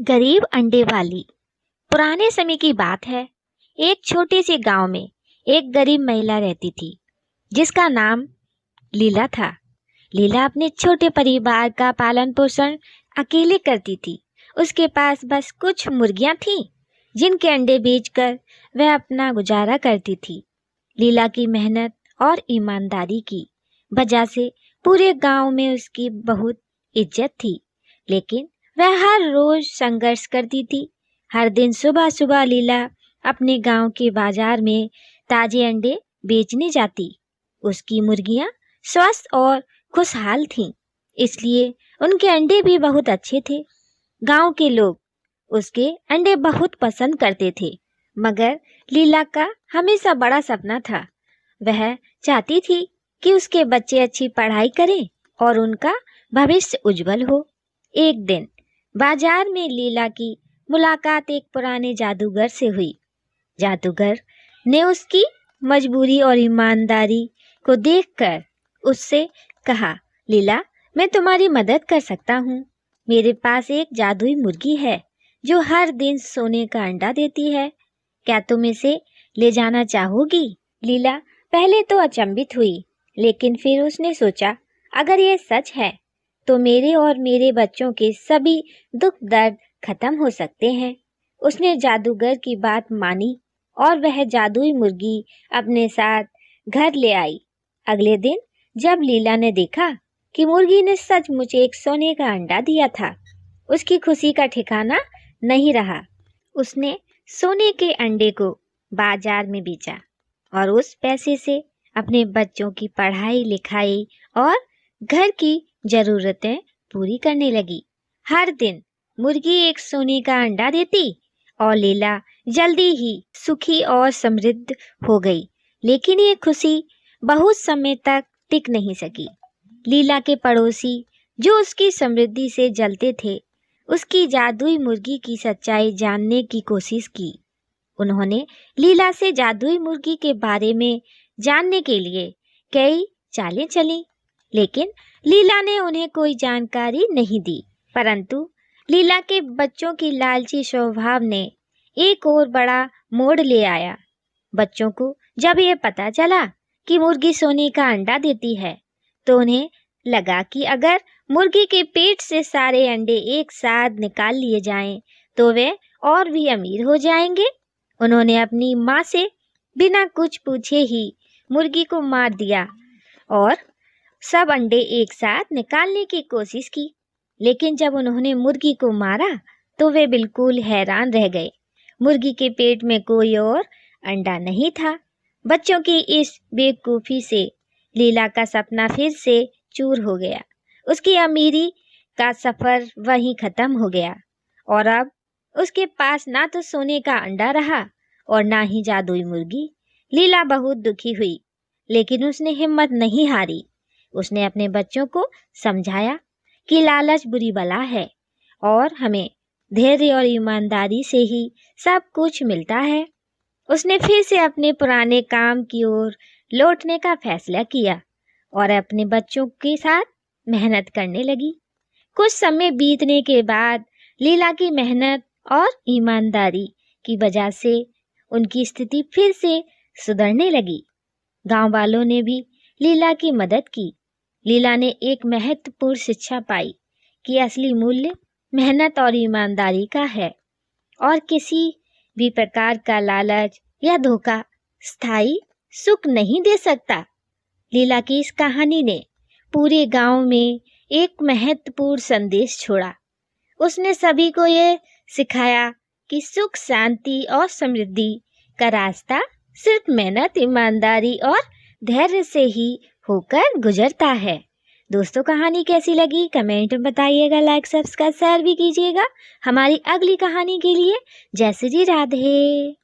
गरीब अंडे वाली। पुराने समय की बात है। एक छोटे से गांव में एक गरीब महिला रहती थी जिसका नाम लीला था। लीला अपने छोटे परिवार का पालन पोषण अकेले करती थी। उसके पास बस कुछ मुर्गियां थीं जिनके अंडे बेचकर वह अपना गुजारा करती थी। लीला की मेहनत और ईमानदारी की वजह से पूरे गांव में उसकी बहुत इज्जत थी। लेकिन वह हर रोज संघर्ष करती थी। हर दिन सुबह सुबह लीला अपने गांव के बाजार में ताजे अंडे बेचने जाती। उसकी मुर्गियां स्वस्थ और खुशहाल थीं, इसलिए उनके अंडे भी बहुत अच्छे थे। गांव के लोग उसके अंडे बहुत पसंद करते थे। मगर लीला का हमेशा बड़ा सपना था। वह चाहती थी कि उसके बच्चे अच्छी पढ़ाई करें और उनका भविष्य उज्जवल हो। एक दिन बाजार में लीला की मुलाकात एक पुराने जादूगर से हुई। जादूगर ने उसकी मजबूरी और ईमानदारी को देखकर उससे कहा, लीला, मैं तुम्हारी मदद कर सकता हूँ। मेरे पास एक जादुई मुर्गी है जो हर दिन सोने का अंडा देती है। क्या तुम इसे ले जाना चाहोगी? लीला पहले तो अचंभित हुई, लेकिन फिर उसने सोचा, अगर ये सच है तो मेरे और मेरे बच्चों के सभी दुख दर्द खत्म हो सकते हैं। उसने जादूगर की बात मानी और वह जादुई मुर्गी अपने साथ घर ले आई। अगले दिन जब लीला ने देखा कि मुर्गी ने सचमुच एक सोने का अंडा दिया था, उसकी खुशी का ठिकाना नहीं रहा। उसने सोने के अंडे को बाजार में बेचा और उस पैसे से अपने बच्चों की पढ़ाई लिखाई और घर की जरूरतें पूरी करने लगी। हर दिन मुर्गी एक सोने का अंडा देती और लीला जल्दी ही सुखी और समृद्ध हो गई। लेकिन ये खुशी बहुत समय तक टिक नहीं सकी। लीला के पड़ोसी जो उसकी समृद्धि से जलते थे, उसकी जादुई मुर्गी की सच्चाई जानने की कोशिश की। उन्होंने लीला से जादुई मुर्गी के बारे में जानने के लिए कई चालें चली, लेकिन लीला ने उन्हें कोई जानकारी नहीं दी। परंतु लीला के बच्चों की लालची स्वभाव ने एक और बड़ा मोड़ ले आया। बच्चों को जब ये पता चला कि मुर्गी सोने का अंडा देती है, तो उन्हें लगा कि अगर मुर्गी के पेट से सारे अंडे एक साथ निकाल लिए जाएं, तो वे और भी अमीर हो जाएंगे। उन्होंने अपनी माँ से बिना कुछ पूछे ही मुर्गी को मार दिया और सब अंडे एक साथ निकालने की कोशिश की। लेकिन जब उन्होंने मुर्गी को मारा तो वे बिल्कुल हैरान रह गए। मुर्गी के पेट में कोई और अंडा नहीं था। बच्चों की इस बेवकूफ़ी से लीला का सपना फिर से चूर हो गया। उसकी अमीरी का सफ़र वहीं ख़त्म हो गया और अब उसके पास ना तो सोने का अंडा रहा और ना ही जादुई मुर्गी। लीला बहुत दुखी हुई, लेकिन उसने हिम्मत नहीं हारी। उसने अपने बच्चों को समझाया कि लालच बुरी बला है और हमें धैर्य और ईमानदारी से ही सब कुछ मिलता है। उसने फिर से अपने पुराने काम की ओर लौटने का फैसला किया और अपने बच्चों के साथ मेहनत करने लगी। कुछ समय बीतने के बाद लीला की मेहनत और ईमानदारी की वजह से उनकी स्थिति फिर से सुधरने लगी। गांव वालों ने भी लीला की मदद की। लीला ने एक महत्वपूर्ण शिक्षा पाई कि असली मूल्य मेहनत और ईमानदारी का है और किसी भी प्रकार का लालच या धोखा स्थायी सुख नहीं दे सकता। लीला की इस कहानी ने पूरे गांव में एक महत्वपूर्ण संदेश छोड़ा। उसने सभी को ये सिखाया कि सुख, शांति और समृद्धि का रास्ता सिर्फ मेहनत, ईमानदारी और धैर्य से ही होकर गुजरता है। दोस्तों, कहानी कैसी लगी कमेंट में बताइएगा। लाइक, सब्सक्राइब, शेयर भी कीजिएगा हमारी अगली कहानी के लिए। जय श्री राधे।